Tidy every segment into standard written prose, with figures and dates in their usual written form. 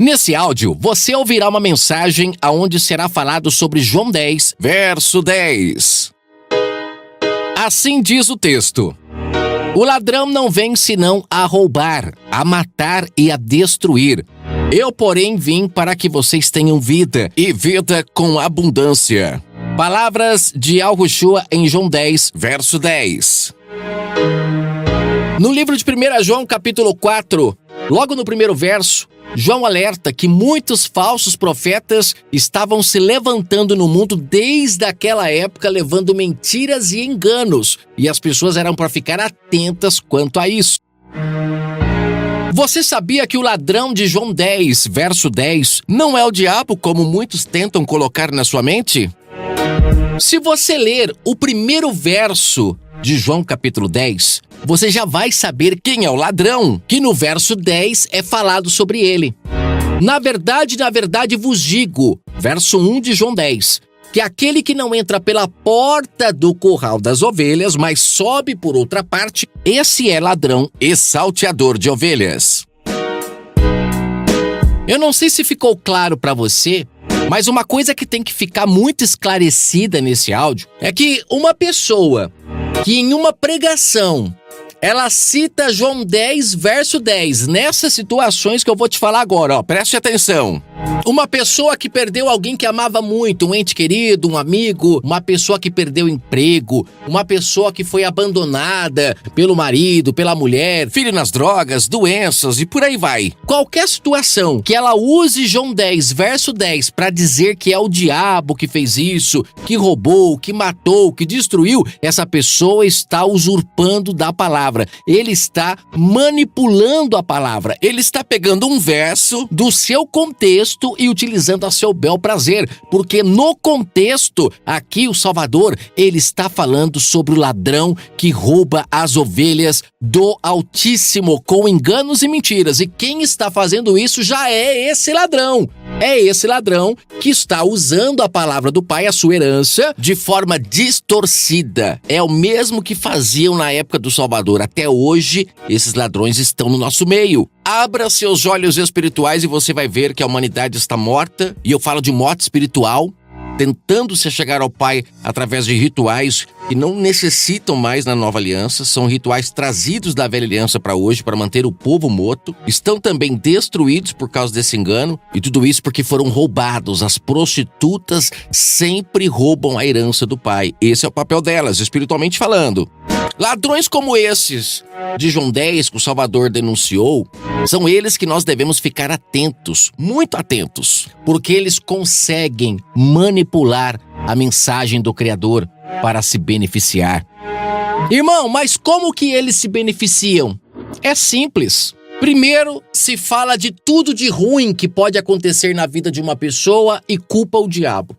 Nesse áudio, você ouvirá uma mensagem aonde será falado sobre João 10, verso 10. Assim diz o texto: o ladrão não vem senão a roubar, a matar e a destruir. Eu, porém, vim para que vocês tenham vida, e vida com abundância. Palavras de Yahushua em João 10, verso 10. No livro de 1 João, capítulo 4, logo no primeiro verso, João alerta que muitos falsos profetas estavam se levantando no mundo desde aquela época, levando mentiras e enganos, e as pessoas eram para ficar atentas quanto a isso. Você sabia que o ladrão de João 10, verso 10, não é o diabo, como muitos tentam colocar na sua mente? Se você ler o primeiro verso de João capítulo 10, você já vai saber quem é o ladrão, que no verso 10 é falado sobre ele. Na verdade vos digo, verso 1 de João 10, que aquele que não entra pela porta do curral das ovelhas, mas sobe por outra parte, esse é ladrão e salteador de ovelhas. Eu não sei se ficou claro para você, mas uma coisa que tem que ficar muito esclarecida nesse áudio é que uma pessoa que em uma pregação ela cita João 10, verso 10, nessas situações que eu vou te falar agora, preste atenção. Uma pessoa que perdeu alguém que amava muito, um ente querido, um amigo, uma pessoa que perdeu emprego, uma pessoa que foi abandonada pelo marido, pela mulher, filho nas drogas, doenças e por aí vai. Qualquer situação que ela use João 10, verso 10 para dizer que é o diabo que fez isso, que roubou, que matou, que destruiu, essa pessoa está usurpando da palavra. Ele está manipulando a palavra. Ele está pegando um verso do seu contexto e utilizando a seu bel prazer. Porque no contexto, aqui o Salvador, ele está falando sobre o ladrão que rouba as ovelhas do Altíssimo com enganos e mentiras. E quem está fazendo isso já é esse ladrão. É esse ladrão que está usando a palavra do Pai, a sua herança, de forma distorcida. É o mesmo que faziam na época do Salvador. Até hoje, esses ladrões estão no nosso meio. Abra seus olhos espirituais e você vai ver que a humanidade está morta. E eu falo de morte espiritual, tentando se chegar ao Pai através de rituais que não necessitam mais na nova aliança, são rituais trazidos da velha aliança para hoje, para manter o povo morto, estão também destruídos por causa desse engano, e tudo isso porque foram roubados. As prostitutas sempre roubam a herança do Pai. Esse é o papel delas, espiritualmente falando. Ladrões como esses de João 10 que o Salvador denunciou, são eles que nós devemos ficar atentos, muito atentos, porque eles conseguem manipular a mensagem do Criador para se beneficiar. Irmão, mas como que eles se beneficiam? É simples. Primeiro, se fala de tudo de ruim que pode acontecer na vida de uma pessoa e culpa o diabo.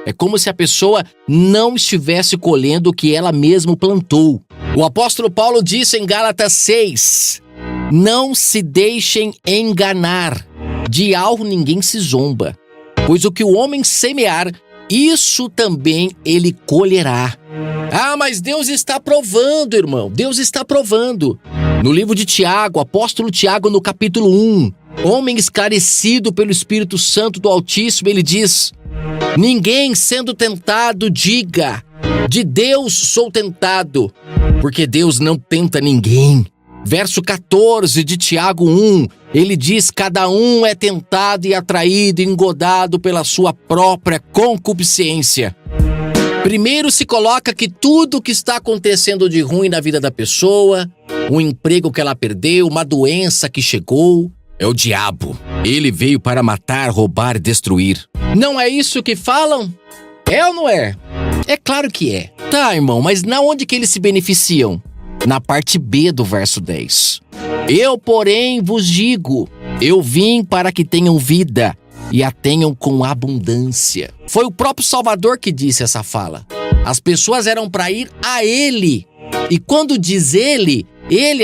É como se a pessoa não estivesse colhendo o que ela mesma plantou. O apóstolo Paulo disse em Gálatas 6, não se deixem enganar, de algo ninguém se zomba, pois o que o homem semear, isso também ele colherá. Ah, mas Deus está provando, irmão, Deus está provando. No livro de Tiago, apóstolo Tiago, no capítulo 1, homem esclarecido pelo Espírito Santo do Altíssimo, ele diz: ninguém sendo tentado diga, de Deus sou tentado, porque Deus não tenta ninguém. Verso 14 de Tiago 1, ele diz: cada um é tentado e atraído e engodado pela sua própria concupiscência. Primeiro se coloca que tudo que está acontecendo de ruim na vida da pessoa, um emprego que ela perdeu, uma doença que chegou, é o diabo. Ele veio para matar, roubar e destruir. Não é isso que falam? É ou não é? É claro que é. Tá, irmão, mas na onde que eles se beneficiam? Na parte B do verso 10. Eu, porém, vos digo, eu vim para que tenham vida e a tenham com abundância. Foi o próprio Salvador que disse essa fala. As pessoas eram para ir a ele. E quando diz ele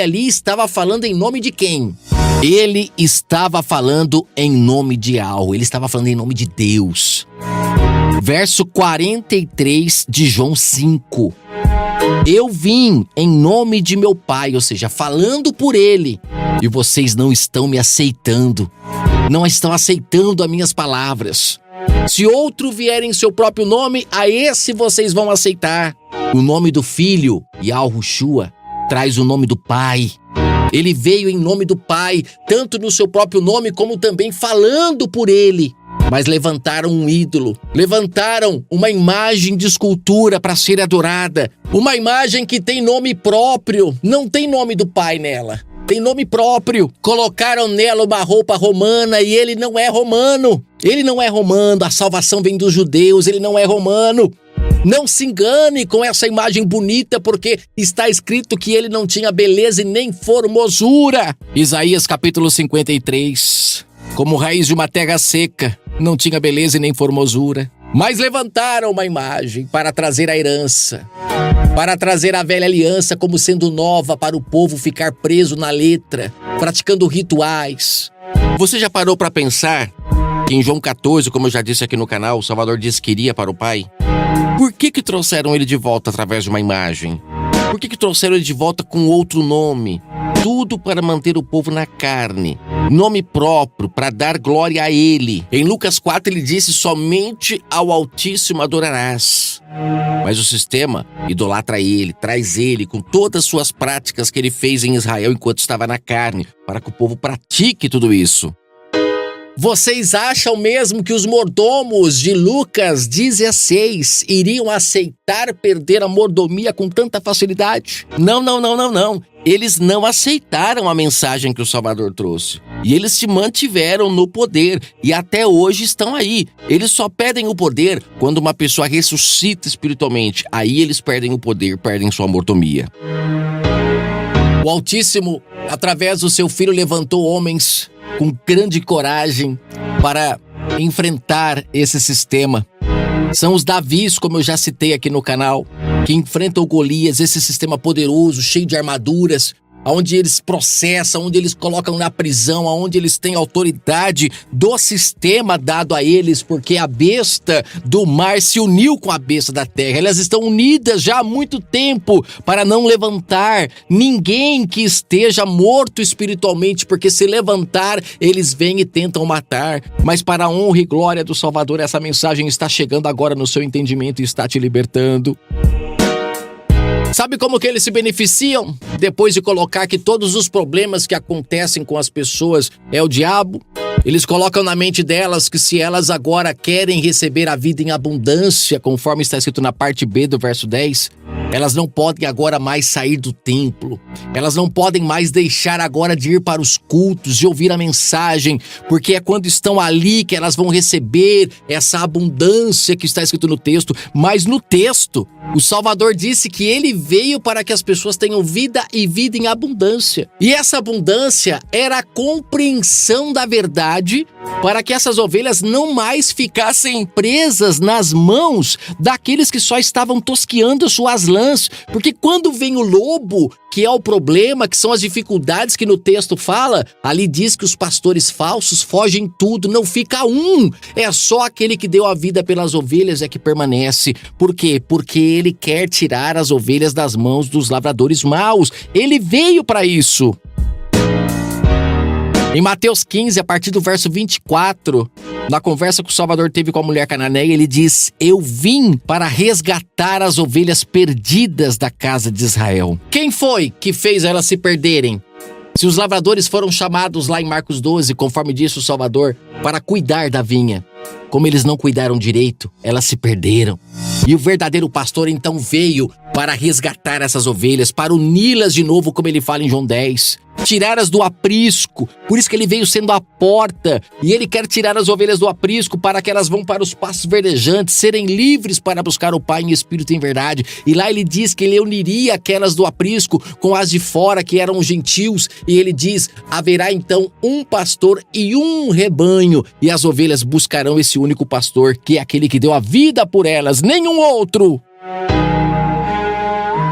ali estava falando em nome de quem? Ele estava falando em nome de algo. Ele estava falando em nome de Deus. Verso 43 de João 5. Eu vim em nome de meu Pai, ou seja, falando por Ele, e vocês não estão me aceitando, não estão aceitando as minhas palavras. Se outro vier em seu próprio nome, a esse vocês vão aceitar. O nome do Filho, Yahushua, traz o nome do Pai. Ele veio em nome do Pai, tanto no seu próprio nome como também falando por Ele. Mas levantaram um ídolo, levantaram uma imagem de escultura para ser adorada. Uma imagem que tem nome próprio, não tem nome do Pai nela. Tem nome próprio. Colocaram nela uma roupa romana e ele não é romano. Ele não é romano, a salvação vem dos judeus, ele não é romano. Não se engane com essa imagem bonita, porque está escrito que ele não tinha beleza e nem formosura. Isaías capítulo 53. Como raiz de uma terra seca, não tinha beleza e nem formosura. Mas levantaram uma imagem para trazer a herança, para trazer a velha aliança como sendo nova para o povo ficar preso na letra, praticando rituais. Você já parou para pensar que em João 14, como eu já disse aqui no canal, o Salvador disse que iria para o Pai? Por que trouxeram ele de volta através de uma imagem? Por que trouxeram ele de volta com outro nome? Tudo para manter o povo na carne. Nome próprio, para dar glória a ele. Em Lucas 4 ele disse, somente ao Altíssimo adorarás. Mas o sistema idolatra ele, traz ele com todas as suas práticas que ele fez em Israel enquanto estava na carne, para que o povo pratique tudo isso. Vocês acham mesmo que os mordomos de Lucas 16 iriam aceitar perder a mordomia com tanta facilidade? Não. Eles não aceitaram a mensagem que o Salvador trouxe. E eles se mantiveram no poder e até hoje estão aí. Eles só perdem o poder quando uma pessoa ressuscita espiritualmente. Aí eles perdem o poder, perdem sua mordomia. O Altíssimo, através do seu Filho, levantou homens com grande coragem para enfrentar esse sistema. São os Davis, como eu já citei aqui no canal, que enfrentam Golias, esse sistema poderoso, cheio de armaduras, onde eles processam, onde eles colocam na prisão, onde eles têm autoridade do sistema dado a eles, porque a besta do mar se uniu com a besta da terra. Elas estão unidas já há muito tempo para não levantar ninguém que esteja morto espiritualmente, porque se levantar, eles vêm e tentam matar. Mas para a honra e glória do Salvador, essa mensagem está chegando agora no seu entendimento e está te libertando. Sabe como que eles se beneficiam? Depois de colocar que todos os problemas que acontecem com as pessoas é o diabo, eles colocam na mente delas que se elas agora querem receber a vida em abundância, conforme está escrito na parte B do verso 10, elas não podem agora mais sair do templo. Elas não podem mais deixar agora de ir para os cultos, de ouvir a mensagem, porque é quando estão ali que elas vão receber essa abundância que está escrito no texto. Mas no texto, o Salvador disse que ele veio para que as pessoas tenham vida e vida em abundância. E essa abundância era a compreensão da verdade, para que essas ovelhas não mais ficassem presas nas mãos daqueles que só estavam tosqueando suas lãs. Porque quando vem o lobo, que é o problema, que são as dificuldades que no texto fala, ali diz que os pastores falsos fogem tudo, não fica um. É só aquele que deu a vida pelas ovelhas é que permanece. Por quê? Porque ele quer tirar as ovelhas das mãos dos lavradores maus. Ele veio para isso. Em Mateus 15, a partir do verso 24, na conversa que o Salvador teve com a mulher cananeia, ele diz: eu vim para resgatar as ovelhas perdidas da casa de Israel. Quem foi que fez elas se perderem? Se os lavradores foram chamados lá em Marcos 12, conforme disse o Salvador, para cuidar da vinha, como eles não cuidaram direito, elas se perderam. E o verdadeiro pastor então veio para resgatar essas ovelhas, para uni-las de novo, como ele fala em João 10. Tirar-as do aprisco, por isso que ele veio sendo a porta, e ele quer tirar as ovelhas do aprisco para que elas vão para os pastos verdejantes, serem livres para buscar o Pai em espírito e em verdade. E lá ele diz que ele uniria aquelas do aprisco com as de fora, que eram gentios, e ele diz: haverá então um pastor e um rebanho, e as ovelhas buscarão esse único pastor, que é aquele que deu a vida por elas, nenhum outro.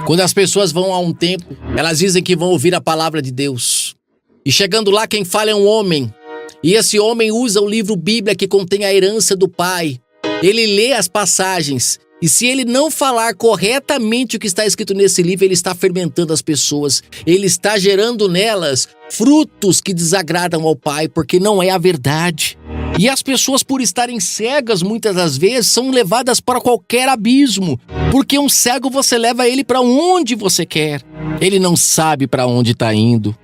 Quando as pessoas vão a um templo, elas dizem que vão ouvir a palavra de Deus. E chegando lá, quem fala é um homem. E esse homem usa o livro Bíblia, que contém a herança do Pai. Ele lê as passagens. E se ele não falar corretamente o que está escrito nesse livro, ele está fermentando as pessoas. Ele está gerando nelas frutos que desagradam ao Pai, porque não é a verdade. E as pessoas, por estarem cegas, muitas das vezes, são levadas para qualquer abismo. Porque um cego você leva ele para onde você quer. Ele não sabe para onde está indo.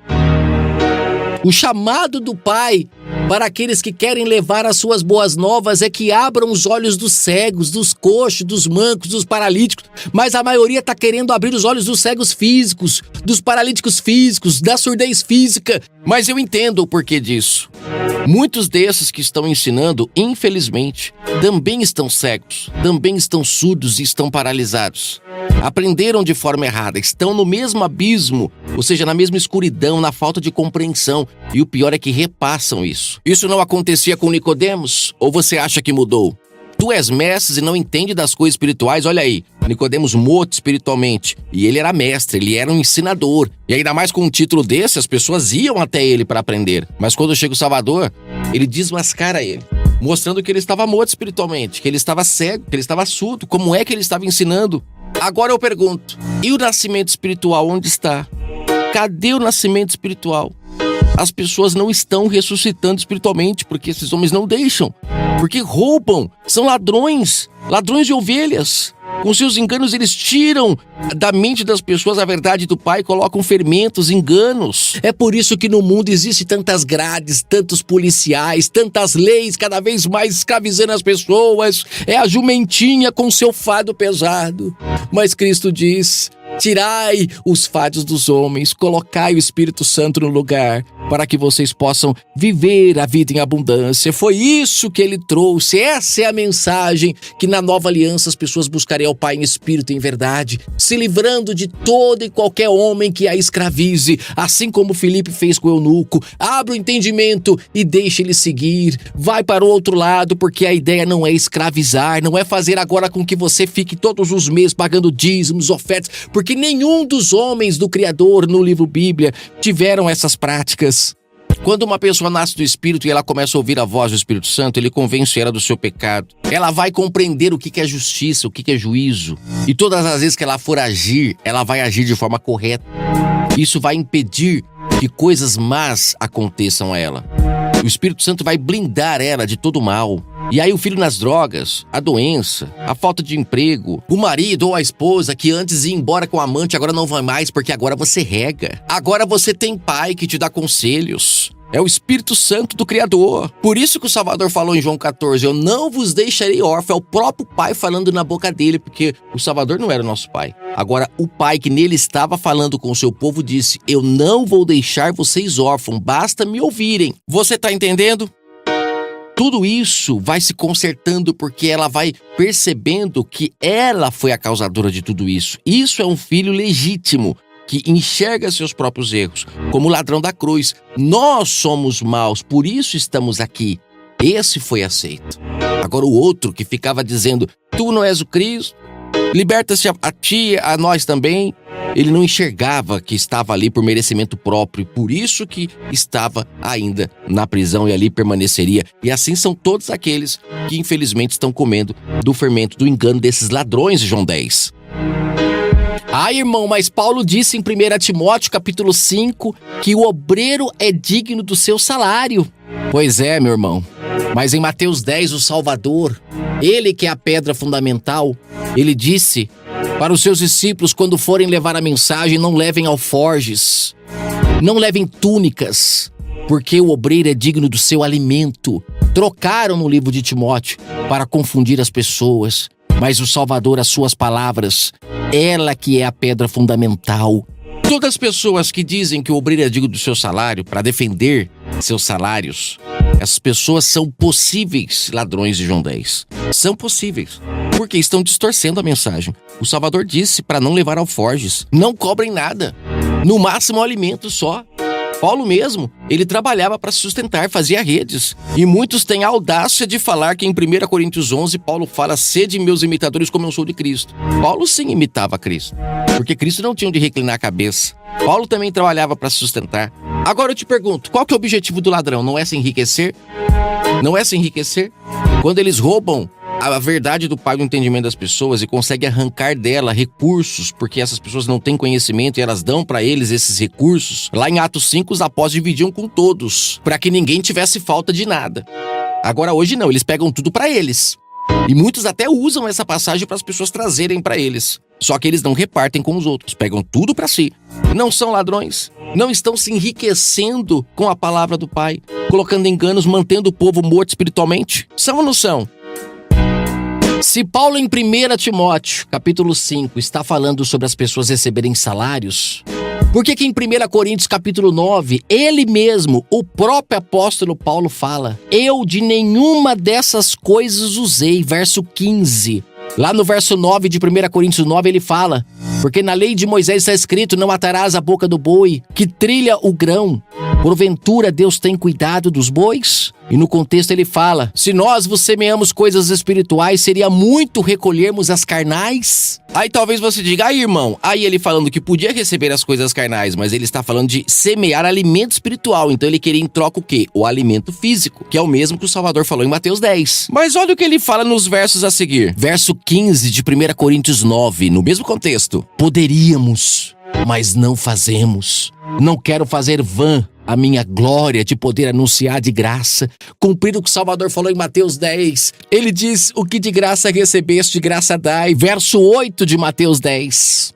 O chamado do Pai para aqueles que querem levar as suas boas novas é que abram os olhos dos cegos, dos coxos, dos mancos, dos paralíticos. Mas a maioria está querendo abrir os olhos dos cegos físicos, dos paralíticos físicos, da surdez física. Mas eu entendo o porquê disso. Muitos desses que estão ensinando, infelizmente, também estão cegos, também estão surdos e estão paralisados. Aprenderam de forma errada, estão no mesmo abismo, ou seja, na mesma escuridão, na falta de compreensão. E o pior é que repassam isso. Isso não acontecia com Nicodemos? Ou você acha que mudou? Tu és mestre e não entende das coisas espirituais? Olha aí, Nicodemos morto espiritualmente. E ele era mestre, ele era um ensinador. E ainda mais com um título desse, as pessoas iam até ele para aprender. Mas quando chega o Salvador, ele desmascara ele, mostrando que ele estava morto espiritualmente, que ele estava cego, que ele estava surdo. Como é que ele estava ensinando? Agora eu pergunto, e o nascimento espiritual onde está? Cadê o nascimento espiritual? As pessoas não estão ressuscitando espiritualmente porque esses homens não deixam, porque roubam, são ladrões de ovelhas. Com seus enganos eles tiram da mente das pessoas a verdade do Pai e colocam fermentos, enganos. É por isso que no mundo existe tantas grades, tantos policiais, tantas leis cada vez mais escravizando as pessoas. É a jumentinha com seu fardo pesado. Mas Cristo diz: tirai os fardos dos homens, colocai o Espírito Santo no lugar, para que vocês possam viver a vida em abundância. Foi isso que ele trouxe, essa é a mensagem que na nova aliança as pessoas buscarem ao Pai em espírito e em verdade, se livrando de todo e qualquer homem que a escravize, assim como Filipe fez com o eunuco. Abra o entendimento e deixe ele seguir, vai para o outro lado, porque a ideia não é escravizar, não é fazer agora com que você fique todos os meses pagando dízimos, ofertas, porque nenhum dos homens do Criador no livro Bíblia tiveram essas práticas. Quando uma pessoa nasce do Espírito e ela começa a ouvir a voz do Espírito Santo, ele convence ela do seu pecado. Ela vai compreender o que é justiça, o que é juízo. E todas as vezes que ela for agir, ela vai agir de forma correta. Isso vai impedir que coisas más aconteçam a ela. O Espírito Santo vai blindar ela de todo mal. E aí o filho nas drogas, a doença, a falta de emprego, o marido ou a esposa que antes ia embora com o amante agora não vai mais porque agora você rega. Agora você tem pai que te dá conselhos. É o Espírito Santo do Criador. Por isso que o Salvador falou em João 14, eu não vos deixarei órfão. É o próprio Pai falando na boca dele, porque o Salvador não era nosso Pai. Agora, o Pai que nele estava falando com o seu povo disse, eu não vou deixar vocês órfãos, basta me ouvirem. Você está entendendo? Tudo isso vai se consertando porque ela vai percebendo que ela foi a causadora de tudo isso. Isso é um filho legítimo, que enxerga seus próprios erros, como o ladrão da cruz. Nós somos maus, por isso estamos aqui. Esse foi aceito. Agora o outro que ficava dizendo, tu não és o Cristo, liberta-se a ti, a nós também. Ele não enxergava que estava ali por merecimento próprio, por isso que estava ainda na prisão e ali permaneceria. E assim são todos aqueles que infelizmente estão comendo do fermento, do engano desses ladrões de João 10. Ah, irmão, mas Paulo disse em 1 Timóteo, capítulo 5, que o obreiro é digno do seu salário. Pois é, meu irmão. Mas em Mateus 10, o Salvador, ele que é a pedra fundamental, ele disse para os seus discípulos, quando forem levar a mensagem, não levem alforjes, não levem túnicas, porque o obreiro é digno do seu alimento. Trocaram no livro de Timóteo para confundir as pessoas, mas o Salvador, as suas palavras, ela que é a pedra fundamental. Todas as pessoas que dizem que o obreiro é digno do seu salário para defender seus salários, essas pessoas são possíveis ladrões de João 10. São possíveis, porque estão distorcendo a mensagem. O Salvador disse para não levar alforjes, não cobrem nada, no máximo um alimento só. Paulo mesmo, ele trabalhava para se sustentar, fazia redes. E muitos têm a audácia de falar que em 1 Coríntios 11, Paulo fala, sede meus imitadores como eu sou de Cristo. Paulo sim imitava Cristo, porque Cristo não tinha onde reclinar a cabeça. Paulo também trabalhava para se sustentar. Agora eu te pergunto, qual que é o objetivo do ladrão? Não é se enriquecer? Não é se enriquecer? Quando eles roubam a verdade do Pai do entendimento das pessoas e consegue arrancar dela recursos, porque essas pessoas não têm conhecimento e elas dão para eles esses recursos. Lá em Atos 5, os apóstolos dividiam com todos, para que ninguém tivesse falta de nada. Agora hoje não, eles pegam tudo para eles. E muitos até usam essa passagem para as pessoas trazerem para eles. Só que eles não repartem com os outros, pegam tudo para si. Não são ladrões, não estão se enriquecendo com a palavra do Pai, colocando enganos, mantendo o povo morto espiritualmente. São ou não são? Se Paulo em 1 Timóteo, capítulo 5, está falando sobre as pessoas receberem salários, por que em 1 Coríntios, capítulo 9, ele mesmo, o próprio apóstolo Paulo fala: eu de nenhuma dessas coisas usei, verso 15. Lá no verso 9 de 1 Coríntios 9 ele fala: porque na lei de Moisés está escrito, não atarás a boca do boi que trilha o grão. Porventura Deus tem cuidado dos bois? E no contexto ele fala: se nós vos semeamos coisas espirituais, seria muito recolhermos as carnais? Aí talvez você diga: aí irmão, aí ele falando que podia receber as coisas carnais, mas ele está falando de semear alimento espiritual. Então ele queria em troca o quê? O alimento físico, que é o mesmo que o Salvador falou em Mateus 10. Mas olha o que ele fala nos versos a seguir. Verso 15 de 1 Coríntios 9, no mesmo contexto: poderíamos, mas não fazemos. Não quero fazer vã a minha glória de poder anunciar de graça, cumprir o que o Salvador falou em Mateus 10. Ele diz: o que de graça recebeste, de graça dai. Verso 8 de Mateus 10.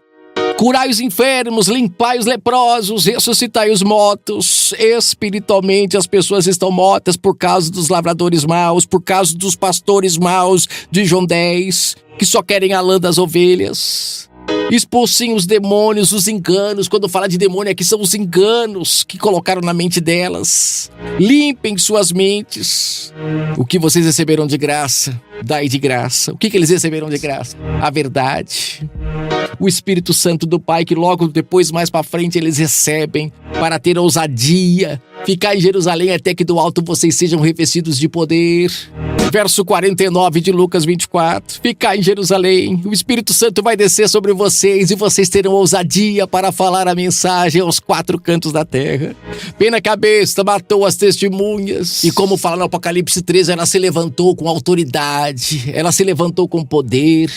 Curai os enfermos, limpai os leprosos, ressuscitai os mortos. Espiritualmente as pessoas estão mortas por causa dos lavradores maus, por causa dos pastores maus de João 10, que só querem a lã das ovelhas. Expulsem os demônios, os enganos. Quando fala de demônio aqui, são os enganos que colocaram na mente delas. Limpem suas mentes. O que vocês receberam de graça, dai de graça. O que eles receberam de graça? A verdade. O Espírito Santo do Pai, que logo depois, mais para frente, eles recebem para ter ousadia. Ficar em Jerusalém até que do alto vocês sejam revestidos de poder. Verso 49 de Lucas 24. Ficar em Jerusalém, o Espírito Santo vai descer sobre vocês e vocês terão ousadia para falar a mensagem aos 4 cantos da terra. Pena que a besta matou as testemunhas. E como fala no Apocalipse 13, ela se levantou com autoridade, ela se levantou com poder.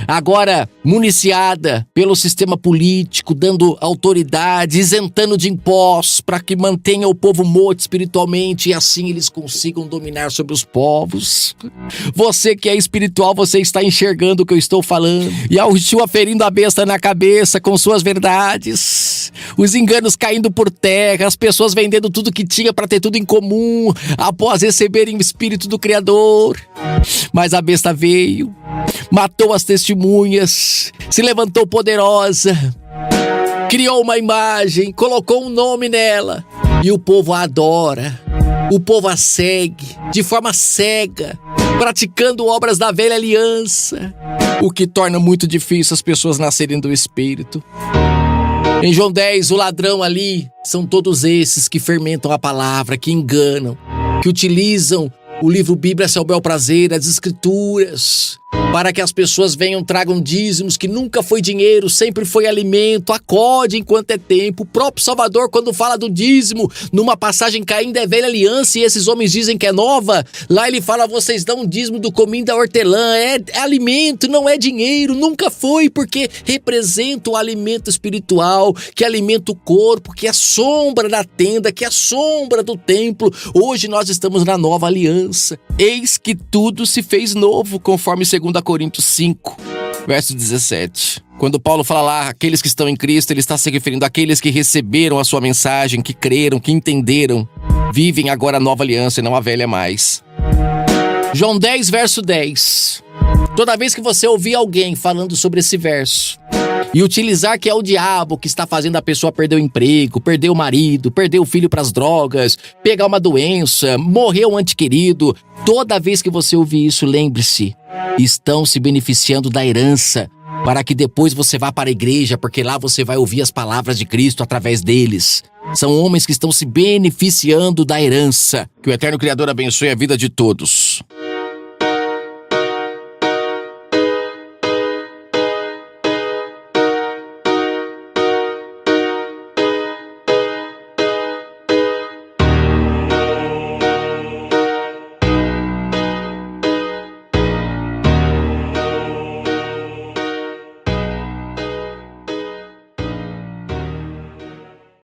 Agora, municiada pelo sistema político, dando autoridade, isentando de impostos para que mantenha o povo morto espiritualmente e assim eles consigam dominar sobre os povos. Você que é espiritual, você está enxergando o que eu estou falando. E ao Yeshua ferindo a besta na cabeça com suas verdades, os enganos caindo por terra, as pessoas vendendo tudo que tinha para ter tudo em comum após receberem o Espírito do Criador. Mas a besta veio, matou as testemunhas, se levantou poderosa, criou uma imagem, colocou um nome nela e o povo a adora, o povo a segue de forma cega, praticando obras da velha aliança, o que torna muito difícil as pessoas nascerem do Espírito. Em João 10, o ladrão ali são todos esses que fermentam a palavra, que enganam, que utilizam o livro Bíblia a seu bel prazer, as Escrituras, para que as pessoas venham, tragam dízimos, que nunca foi dinheiro, sempre foi alimento, acode enquanto é tempo. O próprio Salvador, quando fala do dízimo, numa passagem que ainda é velha aliança e esses homens dizem que é nova, lá ele fala: vocês dão dízimo do cominho da hortelã, é alimento, não é dinheiro, nunca foi, porque representa o alimento espiritual, que alimenta o corpo, que é sombra da tenda, que é sombra do templo. Hoje nós estamos na nova aliança. Eis que tudo se fez novo, conforme 2 Coríntios 5, verso 17. Quando Paulo fala lá, aqueles que estão em Cristo, ele está se referindo àqueles que receberam a sua mensagem, que creram, que entenderam, vivem agora a nova aliança e não a velha mais. João 10, verso 10. Toda vez que você ouvir alguém falando sobre esse verso e utilizar que é o diabo que está fazendo a pessoa perder o emprego, perder o marido, perder o filho para as drogas, pegar uma doença, morrer um ente querido, toda vez que você ouvir isso, lembre-se, estão se beneficiando da herança, para que depois você vá para a igreja, porque lá você vai ouvir as palavras de Cristo através deles. São homens que estão se beneficiando da herança. Que o Eterno Criador abençoe a vida de todos.